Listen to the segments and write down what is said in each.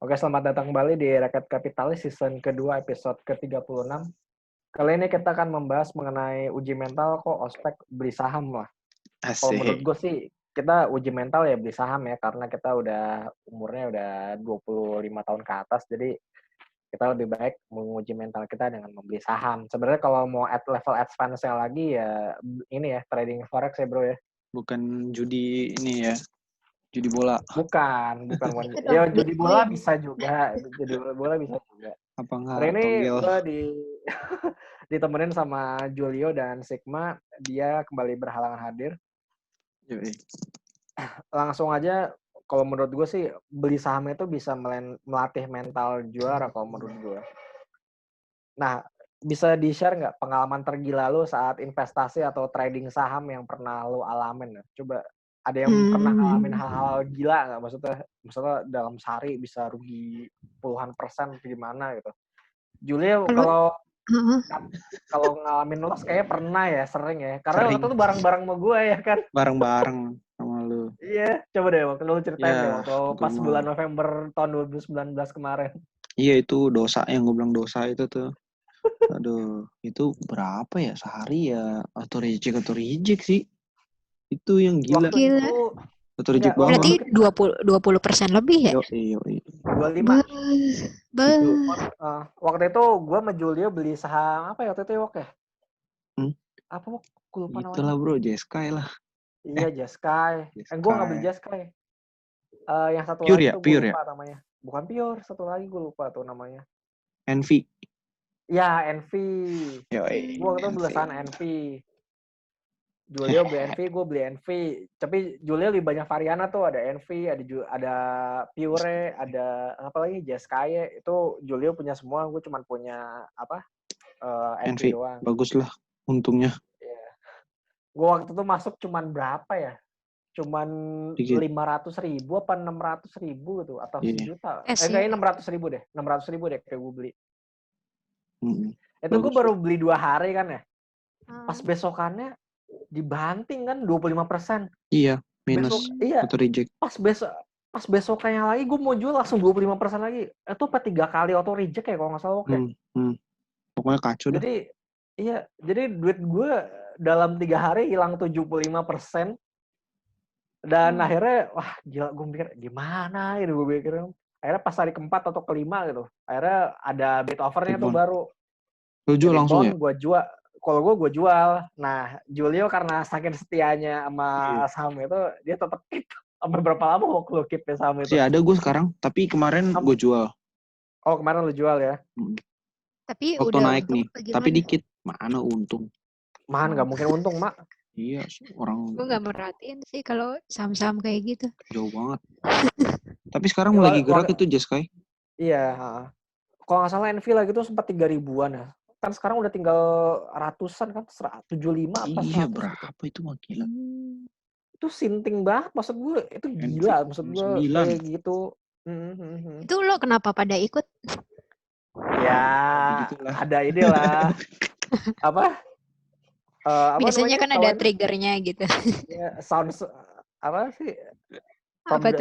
Oke, selamat datang kembali di Rakyat Kapitalis season kedua episode ke-36. Kali ini kita akan membahas mengenai uji mental kok ospek beli saham lah. Kalau menurut Asik. gue sih kita uji mental ya beli saham ya, karena kita udah umurnya udah 25 tahun ke atas, jadi kita lebih baik menguji mental kita dengan membeli saham. Sebenarnya kalau mau at level advance-nya lagi ya ini ya trading forex ya bro ya. Bukan judi ini ya, judi bola. Bukan Itu ya dong, judi bola bisa juga, judi bola bisa juga. Apa Hari enggak ini togel? gue ditemenin sama Julio dan Sigma. Dia kembali berhalangan hadir. Yoi. Langsung aja, kalau menurut gue sih beli saham itu bisa melatih mental juara kalau menurut gue. Nah, bisa di-share nggak pengalaman tergila lu saat investasi atau trading saham yang pernah lu alamin? Coba ada yang pernah ngalamin hal-hal gila nggak? Maksudnya dalam sehari bisa rugi puluhan persen gimana gitu. Julio, kalau ngalamin loss kayaknya pernah ya, sering ya. Karena waktu Sering. itu bareng-bareng sama gue ya kan. Bareng-bareng sama lu. Iya, coba deh waktu lu ceritain deh Ya, waktu gue pas bulan mah. November tahun 2019 kemarin. Iya itu dosa yang gue bilang dosa itu tuh. Aduh, itu berapa ya sehari ya? Atau reject sih. Itu yang gila. Waktu Gila. itu Atau enggak, reject waktu Berarti banget. itu kita 20% lebih ya? Yoi. 25. Itu. Waktu itu gue sama Julio beli saham apa ya waktu itu ya, Wok ya? Apa Wok? Gue lupa namanya. Itulah bro, Jeskai lah. Iya, Jaskai. Gue nggak beli Jaskai. Yang satu Pure lagi ya? tuh gue Pure ya? lupa namanya. Bukan Pure, satu lagi gue lupa tuh namanya. Envy. Ya, Envy. Yoi. Gue waktu itu beli saham Envy. Julio beli Envy, gue beli Envy. Tapi Julio lebih banyak variannya tuh, ada Envy, ada Pure, ada apa lagi, Jaskai. Itu Julio punya semua, gue cuma punya apa? Envy Envy. doang. Bagus lah untungnya. Yeah. Gue waktu itu masuk cuman berapa ya? Cuman 500.000 apa 600.000 gitu atau sejuta. Kayaknya 600.000 deh. 600.000 deh kayak gue beli. Itu gue baru beli 2 hari kan ya. Pas besokannya dibanting kan 25%. Iya, minus. Iya. Atau reject. Pas besokannya lagi gue mau jual langsung 25% lagi. Itu apa 3 kali auto reject ya kalau nggak salah oke. Pokoknya kacau dah. Jadi iya, jadi duit gue dalam 3 hari hilang 75%. Dan akhirnya, wah gila, gue mikir gimana gitu, gue pikir. Akhirnya pas hari keempat atau kelima gitu, akhirnya ada bid offernya tuh baru. Lu jual langsung ya? Gue jual, kalau gue jual. Nah, Julio karena saking setianya sama saham itu, dia tetap keep. Sampai berapa lama waktu lu keep saham itu? Sih ada gue sekarang, tapi kemarin gue jual. Oh kemarin lu jual ya? Tapi waktu udah naik nih, tapi dikit. Mana untung? Man, nggak mungkin untung, Mak. Iya, orang. Gue nggak merhatiin sih kalau saham-saham kayak gitu. Jauh banget. Tapi sekarang lagi gerak itu Jaskai. Iya. Kalau nggak salah Envy lagi tuh sempat 3.000-an ya. Kan sekarang udah tinggal ratusan kan, 75 apa 100. Iya, berapa itu mah gila. Itu sinting banget, maksud gue. Itu gila, maksud gue kayak gitu. Itu lo kenapa pada ikut? Ya, ada ide lah. Apa biasanya namanya, kan ada triggernya gitu. Ya, sounds apa sih?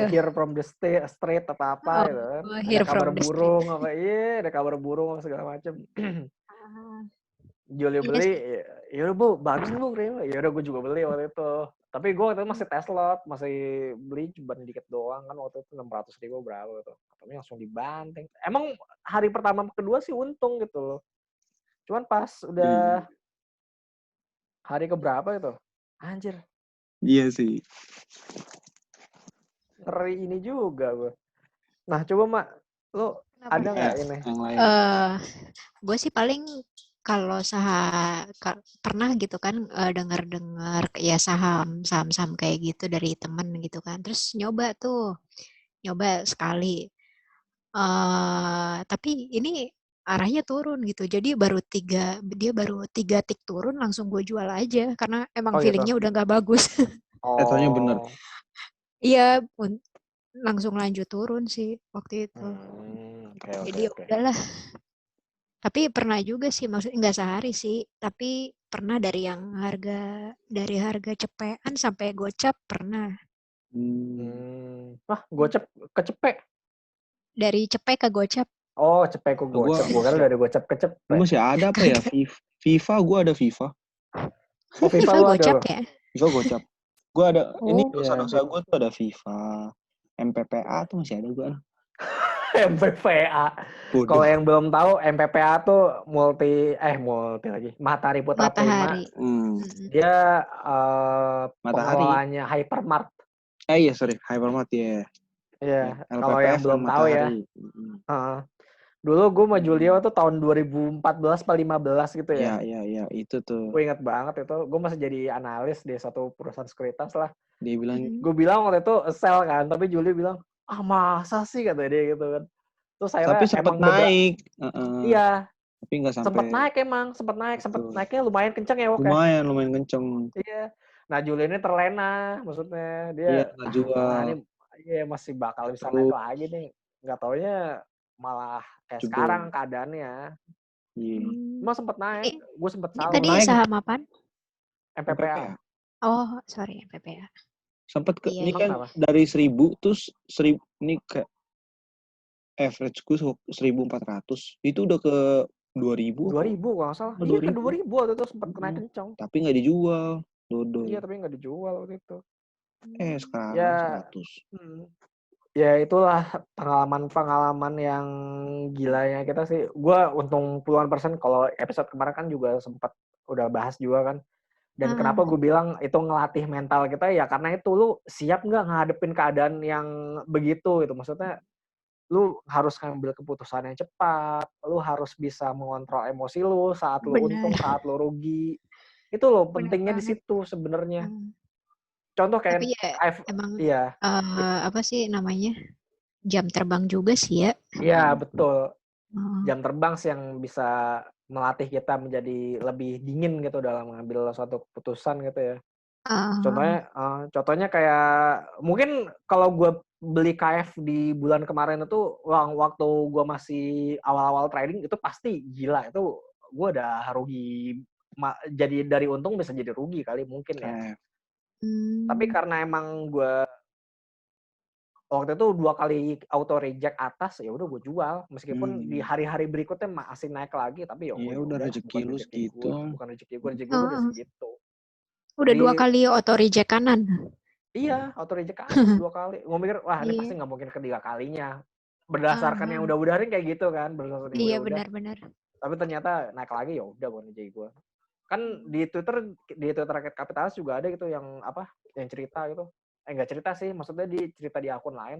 Hear from the street apa gitu kan. Ada kabar burung apa, ada kabar burung segala macam. Julio beli, ya udah Bu, bagus nih Bu, ya udah gue juga beli waktu itu. Tapi gue waktu itu masih tes lot, masih beli cuma dikit doang kan waktu itu 600.000 berapa gitu. Tapi langsung dibanting. Emang hari pertama kedua sih untung gitu loh. Cuman pas udah hari keberapa gitu, anjir. Iya sih. Ngeri ini juga gue. Nah coba Mak, lo ada nggak ini? Gue sih paling kalau pernah gitu kan dengar ya saham kayak gitu dari temen gitu kan, terus nyoba sekali, tapi ini arahnya turun gitu, jadi dia baru 3 tik turun langsung gue jual aja karena emang feelingnya udah nggak bagus. Katanya bener. Iya, langsung lanjut turun sih waktu itu. Jadi udahlah. Tapi pernah juga sih, maksudnya nggak sehari sih, tapi pernah dari harga cepean sampai gocap pernah. Wah, gocap kecepek. Dari cepet ke gocap. Oh, cepet ke gocap. Gue kan dari gocap ke cepet. Lu masih ada apa ya? FIFA, gue ada FIFA. Oh, FIFA lu ada gocap lo? ya? FIFA gocap. Gue ada, ini Oh. dosa-dosa gue tuh ada FIFA. MPPA tuh masih ada gue. MPPA. Kalau yang belum tahu, MPPA tuh multi lagi. Matahari Putra Prima. Matahari. Dia Matahari. pengelolanya Hypermart. Iya, sorry. Hypermart ya. Iya, LPPF kalau yang belum tahu ya. Dulu gue sama Julio tuh tahun 2014 atau 15 gitu ya. Iya, itu tuh. Gue ingat banget itu. Gue masih jadi analis di satu perusahaan sekuritas lah. Dia bilang, gue bilang waktu itu sell kan, tapi Julio bilang, masa sih kata dia gitu kan. Terus akhirnya tapi sempat naik. Iya. Tapi nggak sampai. Sempat naiknya lumayan kenceng ya, Wok. Lumayan kenceng. Iya. Nah, Julio ini terlena, maksudnya dia nggak jual. Ini masih bakal bisa naik lagi nih. Nggak taunya malah kayak sekarang keadaannya. Iya. Emang sempat naik, gue sempat salah. Tadi saham apaan? MPPA. Oh, sorry, MPPA. Sempat ini kan dari 1.000 terus 1.000 ini kayak average gue 1.400. Itu udah ke 2.000. 2.000 kalau nggak salah. Iya, ke 2.000 waktu itu sempat naik kencang. Tapi nggak dijual. Dodol. Iya, tapi nggak dijual waktu itu. Sekarang 100. Ya itulah pengalaman yang gilanya kita sih. Gue untung puluhan persen. Kalau episode kemarin kan juga sempat udah bahas juga kan. Dan kenapa gue bilang itu ngelatih mental kita ya karena itu lu siap nggak ngadepin keadaan yang begitu gitu. Maksudnya lu harus ngambil keputusan yang cepat. Lu harus bisa mengontrol emosi lu saat lu untung, saat lu rugi. Itu loh pentingnya di situ sebenarnya. Contoh kayak emang apa sih namanya? Jam terbang juga sih ya. Iya, betul. Jam terbang sih yang bisa melatih kita menjadi lebih dingin gitu dalam mengambil suatu keputusan gitu ya. Contohnya kayak mungkin kalau gue beli KF di bulan kemarin itu waktu gue masih awal-awal trading itu pasti gila itu gue udah rugi. Jadi dari untung bisa jadi rugi kali mungkin ya. Tapi karena emang gue waktu itu 2 kali auto reject atas ya udah gue jual meskipun di hari-hari berikutnya masih naik lagi tapi ya udah rezeki lu segitu. Bukan rezeki gue udah segitu. Udah 2 kali auto reject kanan. Iya, auto reject kanan 2 kali. Gue mikir wah ini pasti nggak mungkin ketiga kalinya. Berdasarkan yang udah-udahan kayak gitu kan, berdasarkan yang udah. Benar. Tapi ternyata naik lagi ya udah bukan rezeki gue. Kan di Twitter Rakyat Kapitalis juga ada gitu yang yang cerita gitu. Enggak cerita sih, maksudnya cerita di akun lain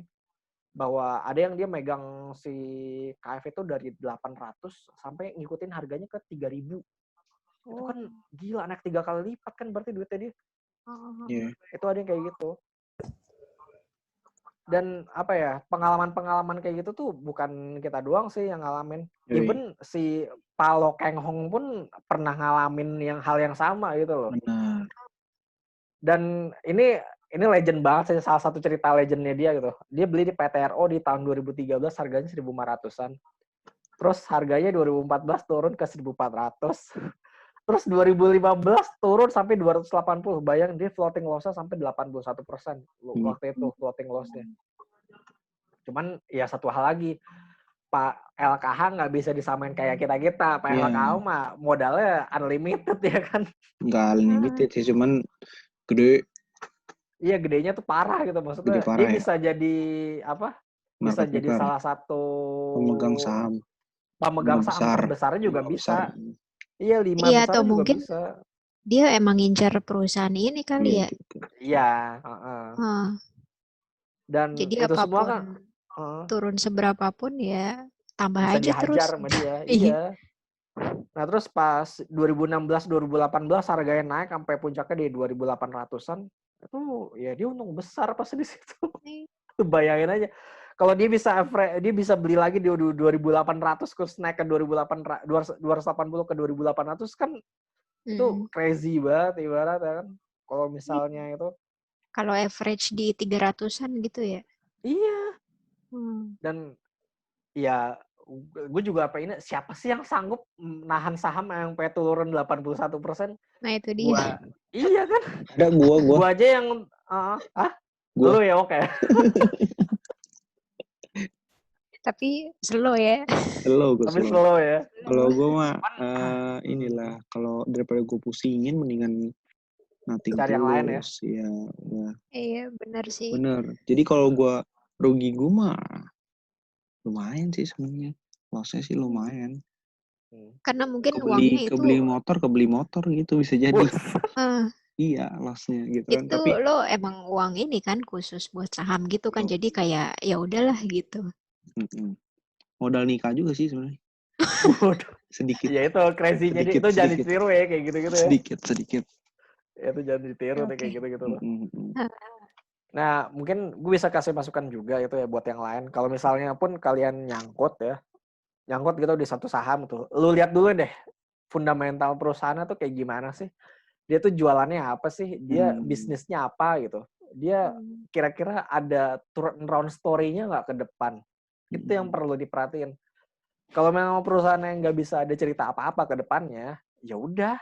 bahwa ada yang dia megang si KF itu dari 800 sampai ngikutin harganya ke 3.000. Itu kan gila, naik 3 kali lipat kan berarti duitnya dia. Itu ada yang kayak gitu. Dan pengalaman-pengalaman kayak gitu tuh bukan kita doang sih yang ngalamin. Even si Palo Keng Hong pun pernah ngalamin hal yang sama gitu loh. Benar. Dan ini legend banget sih, salah satu cerita legendnya dia gitu. Dia beli di PTRO di tahun 2013 harganya 1.500-an. Terus harganya 2014 turun ke 1.400. Terus 2015 turun sampai 280. Bayang dia floating loss-nya sampai 81%. Waktu itu floating loss-nya. Cuman ya satu hal lagi. Pak LKH nggak bisa disamain kayak kita. Pak LKH mah modalnya unlimited ya kan. Nggak unlimited sih, cuman gede. Iya, gedenya tuh parah gitu maksudnya. Dia bisa jadi bisa jadi salah satu pemegang saham. Terbesarnya juga bisa. Iya, 5 besar atau juga mungkin bisa. Dia emang ngincar perusahaan ini kali ya. Iya, Dan jadi itu semua kan turun seberapa pun ya tambah bisa aja terus. Dihajar sama dia. Iya. Nah, terus pas 2016 2018 harganya naik sampai puncaknya di 2.800-an. Itu ya dia untung besar pas di situ. Bayangin aja. Kalau dia bisa beli lagi di 2.800 terus naik ke 280 ke 2.800 kan itu crazy banget ibaratnya kan. Kalau misalnya itu kalau average di 300-an gitu ya. Iya. Dan ya gue juga siapa sih yang sanggup nahan saham yang sampai turun 81%? Nah, itu dia. Iya kan? Ada gua. Gua aja yang Gua. Lu ya oke. Tapi slow ya. Slow gue Tapi slow. slow ya. Kalau gue mah inilah, kalau daripada gue pusingin mendingan nothing cari yang lain ya. Ya. Iya, benar sih. Bener. Jadi kalau gue rugi gue mah lumayan sih sebenarnya. Lossnya sih lumayan. Karena mungkin uangnya itu kebeli motor gitu bisa jadi. Iya, lossnya gitu kan. Itu Tapi lo emang uang ini kan khusus buat saham gitu kan. Jadi kayak ya udahlah gitu. Modal nikah juga sih sebenarnya. Sedikit. Ya itu crazy. Jadi itu jangan ditiru ya kayak gitu-gitu ya. Sedikit. Ya, itu jangan ditiru kayak gitu-gitu loh. Nah, mungkin gue bisa kasih masukan juga itu ya buat yang lain. Kalau misalnya pun kalian nyangkut gitu di satu saham tuh. Lu lihat dulu deh fundamental perusahaannya tuh kayak gimana sih. Dia tuh jualannya apa sih? Dia bisnisnya apa gitu. Dia kira-kira ada turnaround story-nya nggak ke depan. Itu yang perlu diperhatiin. Kalau memang perusahaan yang nggak bisa ada cerita apa-apa ke depannya, ya udah.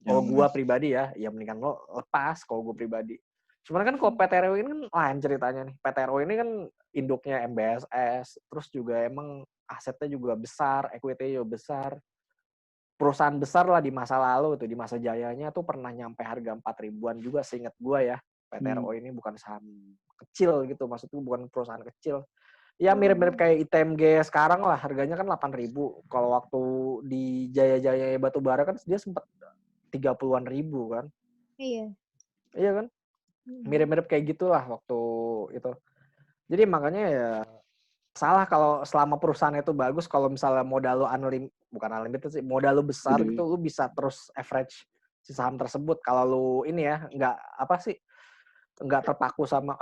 Kalau gue pribadi ya mendingan lo lepas kalau gue pribadi. Cuman kan kalau PT RW ini kan lain ceritanya nih. PT RW ini kan induknya MBSS, terus juga emang asetnya juga besar, equity-nya juga besar. Perusahaan besar lah di masa lalu tuh, di masa jayanya tuh pernah nyampe harga 4 ribuan juga seingat gue ya. PT RW ini bukan saham kecil gitu, maksudnya bukan perusahaan kecil. Ya mirip-mirip kayak ITMG sekarang lah, harganya kan 8.000. Kalau waktu di jaya-jaya batubara kan dia sempat 30-an ribu kan. Iya kan? Mirip-mirip kayak gitulah waktu itu. Jadi makanya ya salah kalau selama perusahaan itu bagus, kalau misalnya modal lu bukan unlimited sih, modal lu besar gitu, lu bisa terus average si saham tersebut. Kalau lu ini ya nggak terpaku sama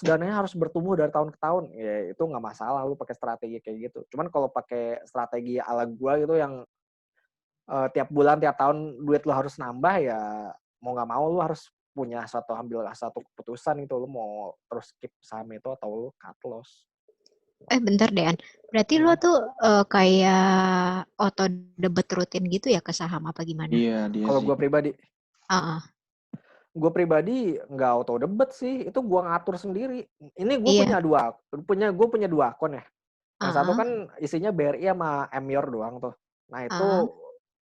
dananya harus bertumbuh dari tahun ke tahun, ya itu nggak masalah lu pakai strategi kayak gitu. Cuman kalau pakai strategi ala gua gitu yang tiap bulan tiap tahun duit lu harus nambah, ya mau nggak mau lu harus ambil satu keputusan itu, lu mau terus keep saham itu atau lu cut loss. Bentar Dean, berarti lo tuh kayak auto debit rutin gitu ya ke saham apa gimana? Iya, dia kalau sih. gue pribadi gue pribadi nggak auto debit sih, itu gue ngatur sendiri. Ini gue punya dua akun ya. Yang satu kan isinya BRI sama Emior doang tuh. Nah itu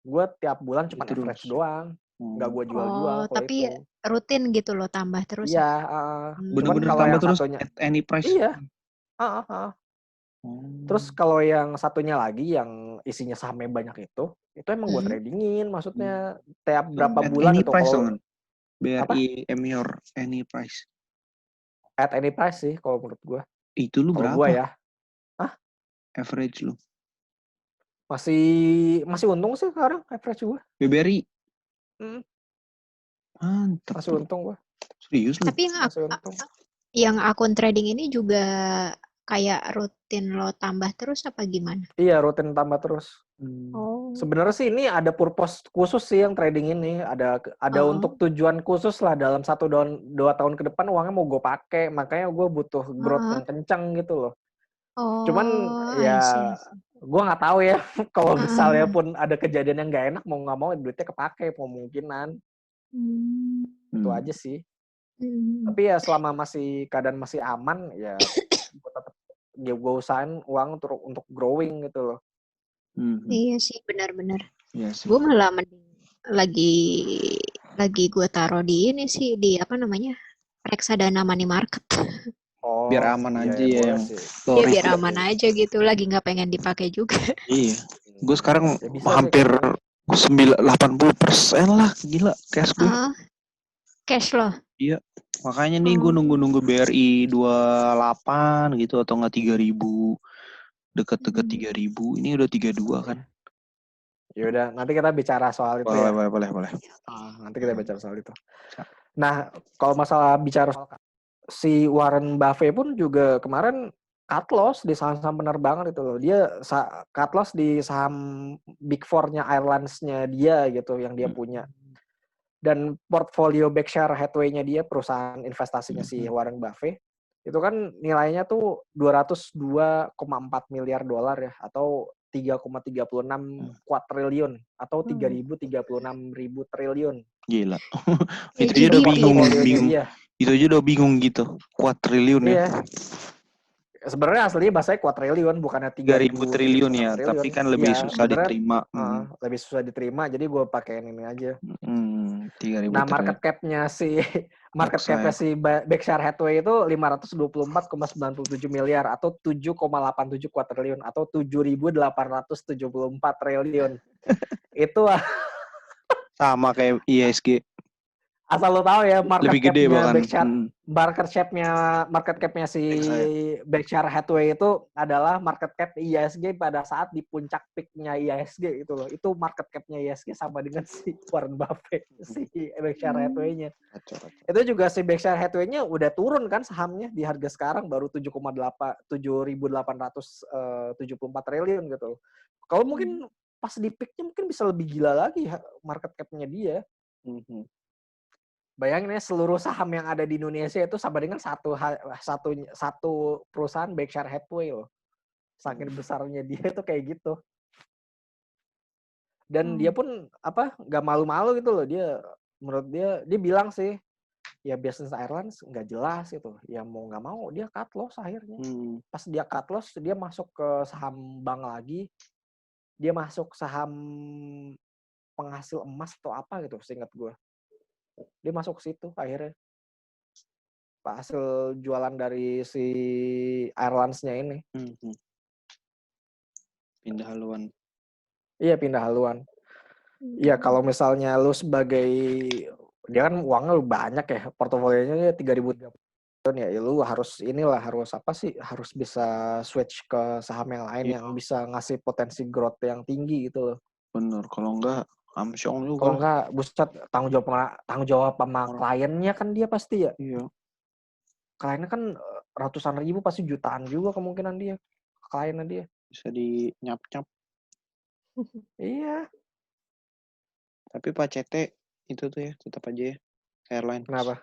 gue tiap bulan cuma average doang, nggak gue jual-jual. Tapi itu rutin gitu lo tambah terus. Iya, bener-bener tambah terus satunya, at any price. Iya. Terus kalau yang satunya lagi yang isinya sahamnya banyak itu emang gue tradingin, maksudnya tiap berapa bulan itu. Kalau BRI Emior any price. At any price sih kalau menurut gue. Itu lu berapa? Gue ya. Average lu? Masih untung sih sekarang average gue. BRI? Mantap. Masih untung gue. Serius lu? Tapi yang akun trading ini juga kayak rutin lo tambah terus apa gimana? Iya, rutin tambah terus. Sebenarnya sih ini ada purpose khusus sih yang trading ini. Ada untuk tujuan khusus lah, dalam 1-2 tahun ke depan uangnya mau gue pakai. Makanya gue butuh growth yang kencang gitu loh. Cuman ya gue nggak tahu ya kalau misalnya pun ada kejadian yang nggak enak, mau nggak mau duitnya kepake kemungkinan. Itu aja sih. Tapi ya selama keadaan masih aman, ya gue usahain uang untuk growing gitu loh. Iya sih, benar-benar. Iya sih. Gue malah lagi gue taruh di ini sih, di apa namanya, reksadana money market. Biar aman aja ya. Iya, biar aman aja gitu. Lagi nggak pengen dipakai juga. Iya. Gue sekarang hampir 80% lah, gila cash gue. Cash loh. Iya. Makanya nih gue nunggu BRI 28 gitu atau nggak 3.000. Deket-deket 3.000. Ini udah 32 kan. Ya udah, nanti kita bicara soal itu. Boleh. Nanti kita bicara soal itu. Nah, kalau masalah bicara soal si Warren Buffett pun juga kemarin cut loss di saham-saham penerbangan itu loh. Dia cut loss di saham Big Four-nya Airlines-nya dia gitu yang dia punya. Dan portfolio Berkshire Hathaway-nya dia, perusahaan investasinya si Warren Buffett, itu kan nilainya tuh 202,4 miliar dolar ya, atau 3,36 kuadriliun, atau 3.036.000 triliun. Gila. Itu aja udah bingung. Itu aja udah bingung gitu. Kuadriliun ya. Sebenarnya aslinya bahasanya quadrillion, bukannya 3.000 triliun ya, triliun. tapi kan lebih Iya, susah diterima. lebih susah diterima, jadi gue pakein ini aja. 3.000 Nah, triliun. market cap-nya si Berkshire Hathaway itu 524,97 miliar atau 7,87 kuadriliun atau 7.874 triliun. Itu Sama kayak ISG. asal lo tahu ya, Lebih gede bahkan. market cap-nya si Berkshire Hathaway itu adalah market cap IISG pada saat di puncak peak-nya IISG gitu loh. Itu market cap-nya IISG sama dengan si Warren Buffett, si Berkshire Hathaway-nya. Itu juga si Berkshire Hathaway-nya udah turun kan sahamnya di harga sekarang baru 7.874 triliun gitu loh. Kalau mungkin pas di peak-nya mungkin bisa lebih gila lagi market cap-nya dia. Bayangin ya, seluruh saham yang ada di Indonesia itu sama dengan satu perusahaan Berkshire Hathaway loh. Saking besarnya dia itu kayak gitu. Dan dia pun nggak malu-malu gitu loh. Menurut dia bilang sih, ya Business Airlines nggak jelas gitu. Ya mau nggak mau dia cut loss akhirnya. Pas dia cut loss, dia masuk ke saham bank lagi. Dia masuk saham penghasil emas atau apa gitu, seingat gue. Dia masuk ke situ akhirnya. Hasil jualan dari si Airlines-nya ini. Pindah haluan. Iya, pindah haluan. Iya, kalau misalnya lu sebagai, dia kan uangnya banyak ya, portofolionya 3.000 ya, lu harus harus bisa switch ke saham yang lain yang bisa ngasih potensi growth yang tinggi gitu loh. Bener, kalau enggak amsyong juga. Kalau enggak, buset, tanggung jawab sama kliennya kan dia pasti ya. Iya. Kliennya kan ratusan ribu, pasti jutaan juga kemungkinan dia. Kliennya dia. Bisa di nyap-nyap. Iya. Tapi Pak CT itu tuh ya, tetap aja ya. Airline. Kenapa?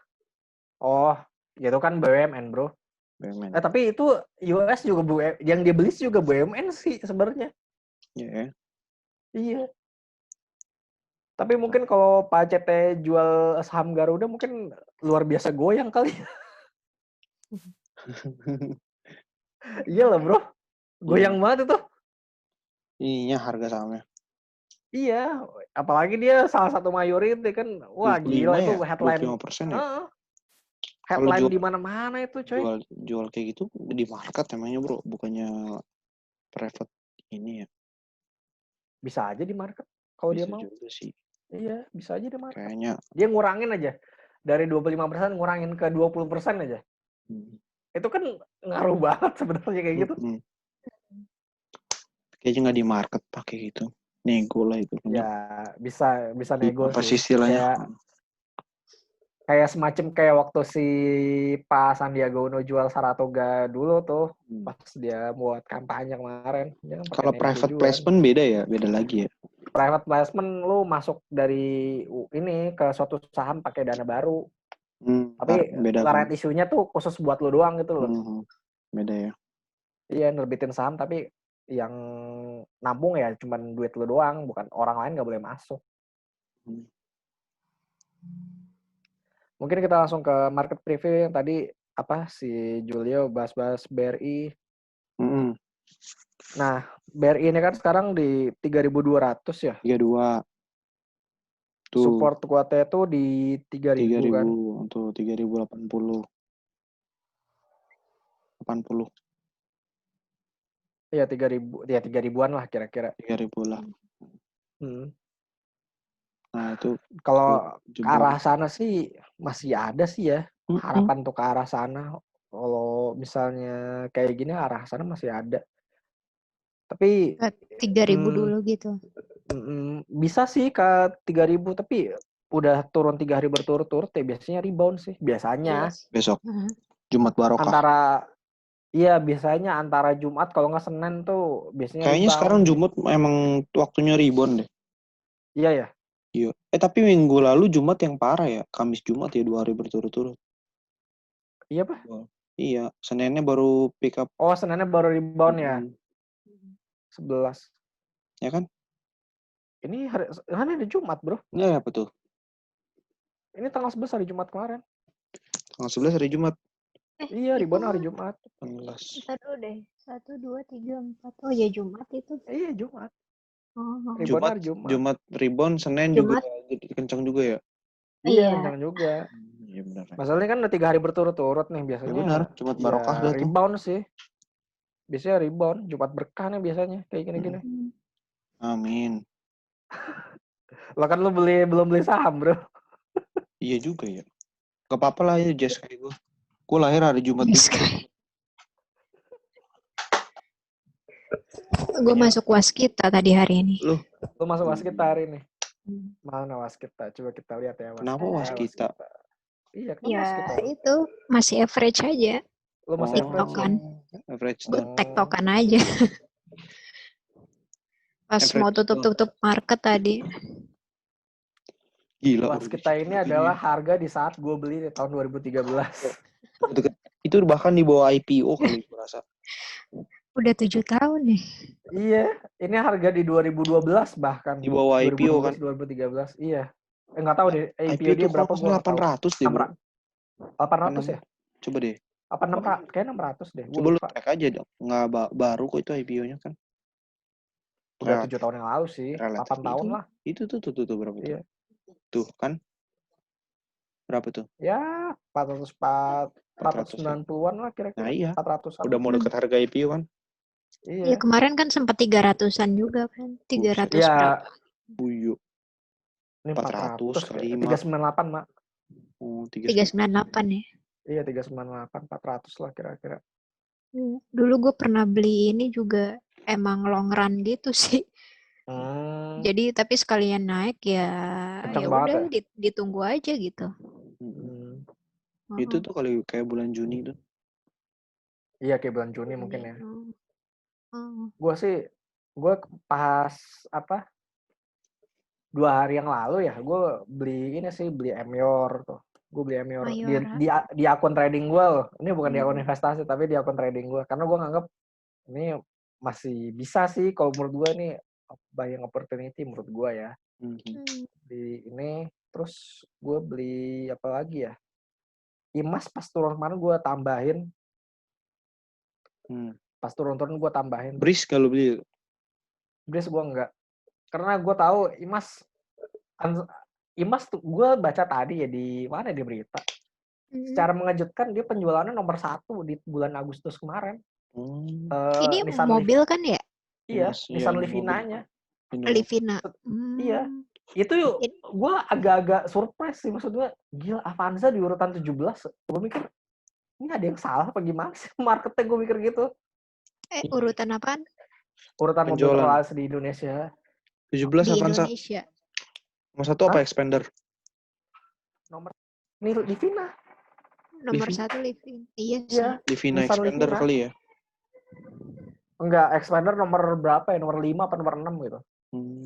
Oh, itu kan BUMN, bro. BUMN. Tapi itu US juga yang dia beli juga BUMN sih sebenarnya. Iya. Iya. Tapi mungkin kalau Pak CT jual saham Garuda mungkin luar biasa goyang kali. Iya lah, bro. Goyang banget itu. Iya, harga sahamnya. Iya, apalagi dia salah satu mayority kan. Wah, gila itu headline. 25% ya? Headline di mana-mana itu, coy. Jual kayak gitu di market emangnya, bro, bukannya private ini ya. Bisa aja di market kalau dia mau. Juga sih. Iya, bisa aja di market. Kayaknya dia ngurangin aja. Dari 25% ngurangin ke 20% aja. Itu kan ngaruh banget sebenarnya kayak gitu. Kayaknya nggak di market pakai gitu. Nego lah itu. Ya, bisa nego apa sih. Istilahnya? Kayak semacam kayak waktu si Pak Sandiaga Uno jual Saratoga dulu tuh, pas dia buat kampanye kemarin. Kalau private placement beda ya, beda lagi ya. Private placement lu masuk dari ini ke suatu saham pakai dana baru. Tapi right isunya tuh khusus buat lu doang gitu loh. Beda ya. Iya, nerbitin saham tapi yang nabung ya cuman duit lu doang, bukan orang lain nggak boleh masuk. Mungkin kita langsung ke market preview yang tadi si Julio bahas-bahas BRI. Nah, BRI ini kan sekarang di 3.200 ya. 32. Tuh. Support kuatnya tuh di 3.000 kan. Untuk 3.080. 80. Iya, 3.000, ya 3.000-an lah kira-kira. 3.000 lah. Nah, itu kalau ke arah sana sih masih ada sih ya. Harapan tuh ke arah sana. Kalau misalnya kayak gini arah sana masih ada. Tapi 3.000 dulu gitu. Bisa sih ke 3.000, tapi udah turun 3 hari berturut-turut ya biasanya rebound sih biasanya. Besok Jumat barokah. Biasanya antara Jumat, kalau nggak Senin tuh biasanya kayaknya rebound. Sekarang Jumat emang waktunya rebound deh. Iya ya. Iya. Tapi minggu lalu Jumat yang parah ya. Kamis Jumat ya 2 hari berturut-turut. Iya, Pak? Iya. Seninnya baru pick up. Oh, Seninnya baru rebound ya. 11. Ya kan? Ini hari Jumat, bro. Iya, apa tuh? Ini tanggal 11 hari Jumat kemarin. Tanggal 11 hari Jumat. Iya, itu rebound hari Jumat. 18. ntar dulu deh. 1, 2, 3, 4. Oh ya Jumat itu. Iya, Jumat. Oh, Rebound Jumat, hari Jumat. Jumat rebound, Senin juga Jumat. jadi kencang juga ya. Iya, Iya. kencang juga. Iya benar. Masalahnya kan udah 3 hari berturut-turut nih Ya biasanya. benar, Jumat barokah dah tuh. Rebound sih. Biasanya rebound, Jumat berkah nih biasanya kayak gini-gini. Amin. Lah kan lu belum beli saham, Bro. Iya juga ya. Gak apa-apa lah ya Jess kayak gue. Gue lahir hari Jumat juga. Gue masuk waskita tadi hari ini. Lu masuk waskita hari ini. Mana waskita? Coba kita lihat ya. Kenapa waskita? Iya, kan Ya waskita. itu masih average aja. Lu masih TikTokan. Average Gue down. TikTokan aja. Pas Average mau tutup market tadi. Gila. Waskita ini adalah harga di saat gue beli di tahun 2013. Itu bahkan di bawah IPO kali gue rasa. Udah 7 tahun nih. Iya, ini harga di 2012 bahkan. Di bawah IPO kan. 2013. Iya. Enggak tahu deh IPO dia berapa, gua 800 deh, Bro. 800 ya? Coba deh. 8600, kayak 600 deh. Coba lu cek aja dong. Nggak baru kok itu IPO-nya kan. Udah 7 tahun yang lalu sih. Relatif 8 tahun itu, lah. Itu tuh berapa tuh? Iya. Tuh kan. Berapa tuh? Ya, 490-an lah kira-kira. Nah iya. 400-an. Udah mau dekat harga IPO kan. Iya. Ya kemarin kan sempat 300-an juga kan. 300 ya, berapa? Buyuk. Ini 400 kali 398, Mak. Oh, 398 ya. Iya, 398, 400 lah kira-kira. Dulu gue pernah beli ini juga emang long run gitu sih. Jadi tapi sekalian naik ya udah ditunggu aja gitu. Itu tuh kali kayak bulan Juni tuh. Iya, kayak bulan Juni mungkin ya. Gue pas 2 hari yang lalu ya, gue beli Emior tuh. Gue beli Emior di akun trading gue loh. Ini bukan di akun investasi, tapi di akun trading gue. Karena gue nganggap ini masih bisa sih kalau menurut gue ini buying opportunity menurut gue ya. Di ini terus gue beli apa lagi ya? Imas pas turun kemarin gue tambahin. Pas turun-turun gue tambahin. Bris kalau beli? Bris gue enggak. Karena gue tahu Imas tuh gue baca tadi ya di mana di berita. Secara mengejutkan dia penjualannya nomor 1 di bulan Agustus kemarin. Ini Nissan mobil kan ya? Iya, Nissan Livina-nya. Livina. Iya. Itu gue agak-agak surprise sih, maksudnya gila Avanza di urutan 17. Gue mikir ini ada yang salah apa gimana sih marketnya, gue mikir gitu. Urutan apaan? Urutan mobil terlaris di Indonesia. 17 Avanza. Indonesia. Nomor 1 apa Expander? Nomor ini Livina. Nomor 1 Livina. Iya sih. Livina Expander kali ya? Enggak, Expander nomor berapa ya? Nomor 5 apa nomor 6 gitu.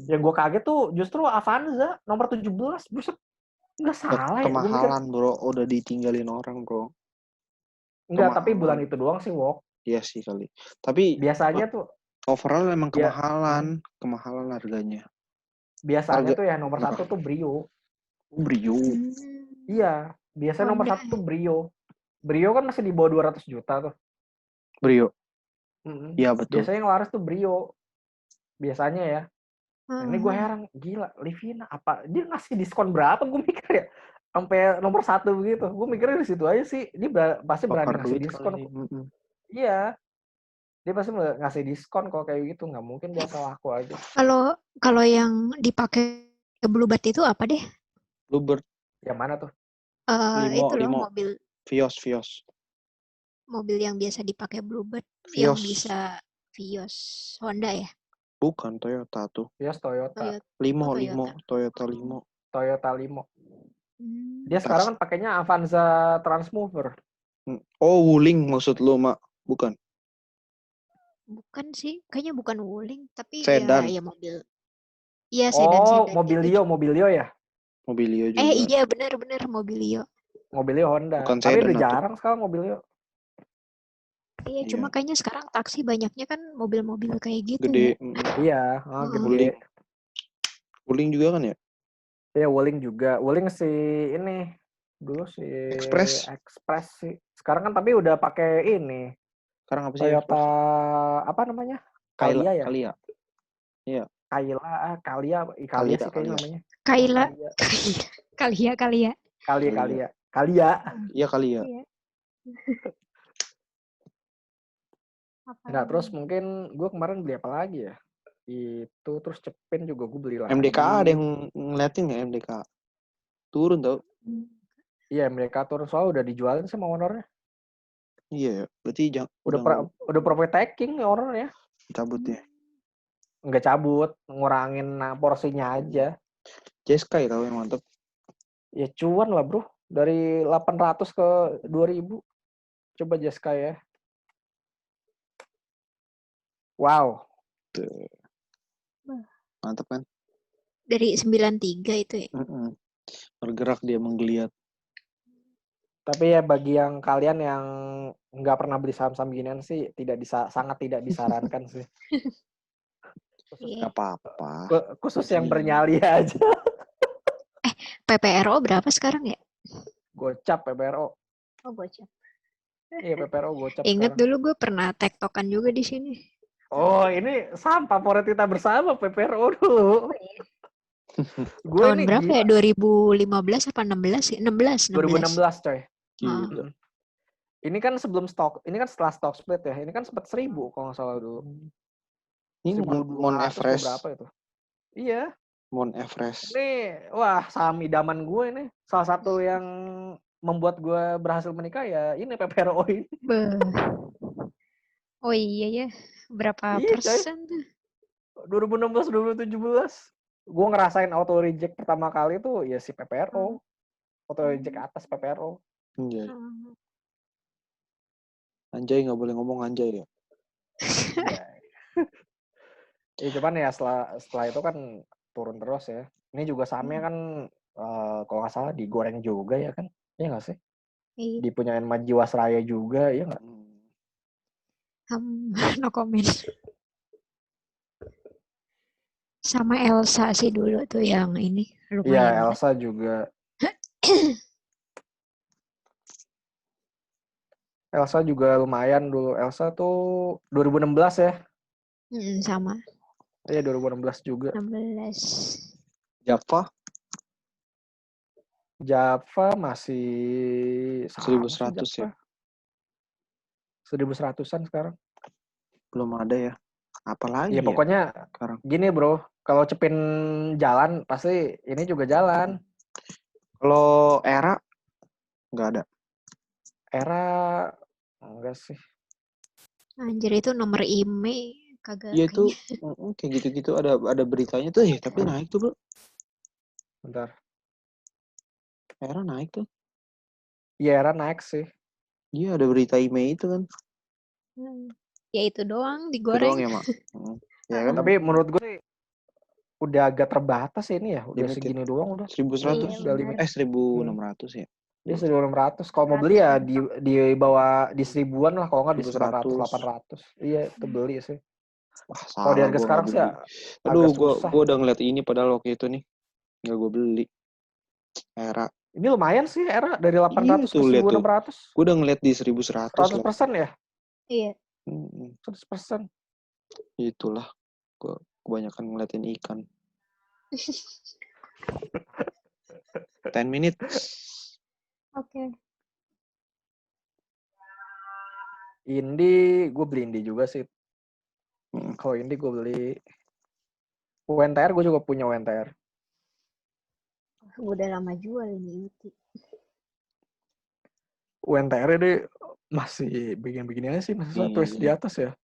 Yang gue kaget tuh justru Avanza nomor 17. Buset. Enggak salah ya. Kemahalan bro, udah ditinggalin orang bro. Enggak, tapi bulan itu doang sih, Wok. Iya sih kali. Tapi biasanya tuh overall emang kemahalan harganya. Biasanya tuh ya nomor 1 tuh Brio. Brio. Iya, biasanya nomor 1 tuh Brio. Brio kan masih di bawah 200 juta tuh. Brio. Iya betul. Biasanya yang laris tuh Brio. Biasanya ya. Ini gue heran, gila, Livina apa? Dia ngasih diskon berapa? Gue mikir ya, sampai nomor 1 begitu. Gue mikirnya di situ aja sih. Dia pasti berani ngasih diskon. Iya. Dia pasti ngasih diskon kalau kayak gitu. Nggak mungkin dia asal aku aja. Kalau yang dipakai Bluebird itu apa deh? Bluebird. Yang mana tuh? Itu loh mobil. Vios. Mobil yang biasa dipakai Bluebird. Vios. Yang bisa Vios. Honda ya? Bukan, Toyota tuh. Vios Toyota. Limo. Toyota Limo. Toyota Limo. Dia sekarang kan pakainya Avanza Transmover. Oh, Wuling maksud lu, Mak? Bukan. Bukan sih, kayaknya bukan Wuling, tapi sedan. ya mobil. Iya, sedan. Mobilio ya? Mobilio juga. Iya benar Mobilio. Mobilio Honda. Bukan tapi sedan udah jarang sekarang Mobilio. Iya, cuma kayaknya sekarang taksi banyaknya kan mobil-mobil kayak gitu. Gede. Ya. Iya, gede. Wuling juga kan ya? Iya, Wuling juga. Wuling si ini Dulu si Express. Express sih. Sekarang kan tapi udah pakai ini. Sekarang apa sih Toyota Express? apa namanya? Kaila, Kalia ya? Kalia. Iya. Kalia sih kayaknya namanya. Kaila. Kalia. Kalia. Kalia. Iya Kalia. Iya. Nah, terus mungkin gue kemarin beli apa lagi ya? Itu terus Cepin juga gue beli lagi. MDKA ada yang ngeliatin nggak MDKA? Turun tau? Iya, MDKA turun soalnya udah dijualin sama ownernya. Iya, berarti Udah profit taking ownernya. cabut ya. Nggak cabut, ngurangin porsinya aja. Jeskai tau yang mantep. Ya cuan lah bro, dari 800 ke 2000. Coba Jeska ya. Wow. Tuh. Mantep kan? Dari 93 itu ya? Bergerak dia menggeliat. Tapi ya bagi yang kalian yang nggak pernah beli saham-saham ginian sih sangat tidak disarankan sih. Gak apa-apa. Khusus yang bernyali aja. PPRO berapa sekarang ya? Gocap PPRO. Oh, gocap. Iya, PPRO gocap. Ingat dulu gue pernah tektokan juga di sini. Oh, ini saham favorit kita bersama PPRO dulu. Gue tahun berapa ya? 2015 apa 16 ya? 16. 2016 coy. Gila. Ini kan setelah stock split ya. Ini kan sempat 1000 kalau nggak salah dulu. Ini Mon Everest. Berapa itu? Iya. Mon Everest. Ini wah saham idaman gue ini. Salah satu yang membuat gue berhasil menikah ya ini PPRO ini. Oh iya ya. Berapa persen tuh? 2016 2017. Gue ngerasain auto reject pertama kali tuh ya si PPRO. Auto reject atas PPRO. Anjay. Anjay nggak boleh ngomong anjay ya. Ya cuman ya setelah itu kan turun terus ya. Ini juga sahamnya kan kalau nggak salah digoreng juga ya kan? Iya nggak sih? Dipunyain sama Jiwasraya juga ya nggak? No comment. Sama Elsa sih dulu tuh yang ini lumayan. Iya Elsa juga. Elsa juga lumayan dulu. Elsa tuh 2016 ya? Sama. Iya 2016 juga. 16. Java masih 1100 ya. 1100-an sekarang. Belum ada ya. Apalagi ya pokoknya sekarang. Gini bro, kalau Cepin jalan pasti ini juga jalan. Kalau Era nggak ada. Era enggak sih. Anjir itu nomor IMEI kagak. Iya tuh kayak gitu-gitu ada beritanya tuh tapi naik tuh bro. Bentar. Era naik tuh. Iya Era naik sih. Iya ada berita IMEI itu kan. Ya itu doang digoreng. Itu doang ya mak. Ya kan. Tapi menurut gue sih udah agak terbatas ini ya. Udah limited. segini doang udah. 1100. Iya, 1600 ya. Dia 1600. Kalau mau beli ya di bawah di 1000-an lah. Kalau nggak di 900, 800. Iya itu beli sih. Wah, kalau di harga sekarang sih ya, aduh gue udah ngeliat ini padahal waktu itu nih. Nggak gue beli. Era. Ini lumayan sih Era dari 800 ke 1600. Gue udah ngeliat di 1100 100% ya? Iya. 100%. Itulah. Gue kebanyakan ngeliatin ikan. 10 minutes. Oke. Indi, gue beli Indi juga sih. Kalau Indi gue beli UNTR, gue juga punya UNTR. Udah lama jual ini Uti. UNTR ini masih begini-begini aja sih, masih tulis di atas ya.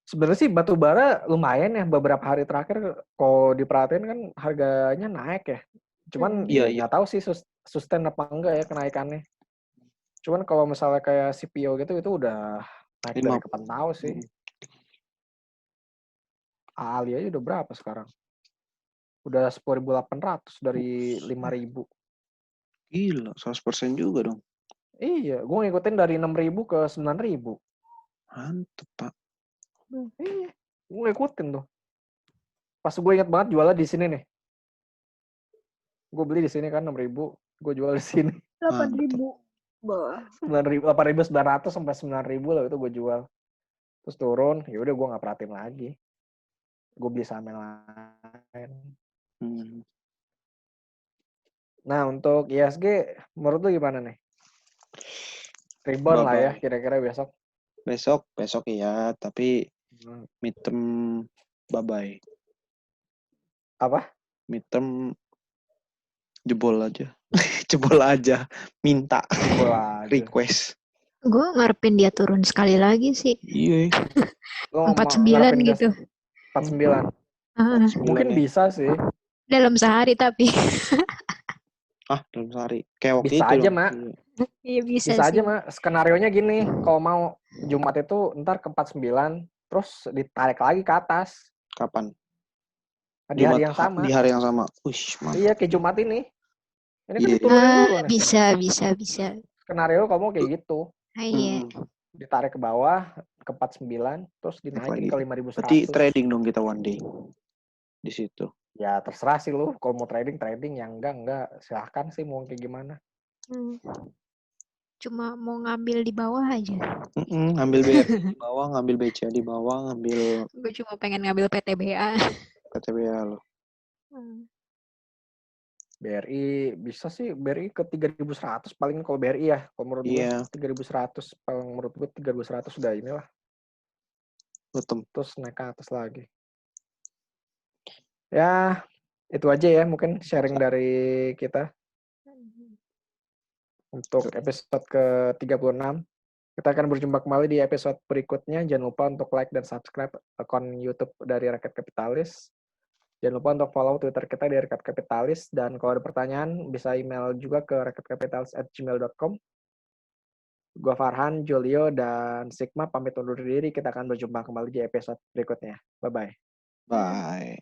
Sebenarnya sih batu bara lumayan ya beberapa hari terakhir. Kalau diperhatiin kan harganya naik ya. Cuman nggak tahu sih sustain apa enggak ya kenaikannya. Cuman kalau misalnya kayak CPO gitu itu udah naik dari kapan tahu sih. Ali aja udah berapa sekarang? Udah 10.800 dari 5.000. Gila, 100% juga dong. Iya, gue ngikutin dari 6.000 ke 9.000. Mantep, Pak. Iya, gue ngikutin tuh. Pas gue ingat banget jualnya di sini nih. Gue beli di sini kan 6.000, gue jual di sini 8.000. Bawah. 8.900 sampai 9.000 lah itu gue jual. Terus turun, ya udah gue nggak perhatiin lagi. Gue beli saham yang lain. Nah, untuk ISG menurut lu gimana nih? Rebound lah ya kira-kira besok. Besok iya, tapi midterm bye-bye. Apa? Midterm jebol aja. Jebol aja. Minta. Jebol aja. Request. Gue ngarepin dia turun sekali lagi sih. Iya. 49 gitu. 49. Mungkin ya. bisa sih. Dalam sehari tapi. Dalam sehari. Kayak waktu bisa itu aja, loh. Mak. Iya bisa aja, sih. Mak. Skenarionya gini, kalau mau Jumat itu ntar ke 49, terus ditarik lagi ke atas. Kapan? Di hari yang sama. Di hari yang sama. Uish, mantap. Iya, kayak Jumat ini. Ini kan Iya. diturunin dulu nih. Bisa. Skenario kamu kayak gitu. Iya. Ditarik ke bawah ke 49, terus dinaikin ke 5.100. Berarti trading dong kita one day di situ. Ya terserah sih lu. Kalau mau trading, yang enggak. Silahkan sih mau kayak gimana. Cuma mau ngambil di bawah aja. Ngambil BRI di bawah, ngambil BCA di bawah, ngambil. Gue cuma pengen ngambil PTBA. PTBA lo. BRI bisa sih, BRI ke 3.100 paling kalau BRI ya. Kalau menurut gue 3.100 paling menurut gue 3.100 sudah inilah. Betul. Terus naik ke atas lagi. Ya, itu aja ya mungkin sharing dari kita. Untuk episode ke-36. Kita akan berjumpa kembali di episode berikutnya. Jangan lupa untuk like dan subscribe akun YouTube dari Rakyat Kapitalis. Jangan lupa untuk follow Twitter kita di Rakyat Kapitalis. Dan kalau ada pertanyaan, bisa email juga ke rakyatkapitalis@gmail.com. Gua Farhan, Julio, dan Sigma pamit undur diri. Kita akan berjumpa kembali di episode berikutnya. Bye-bye. Bye.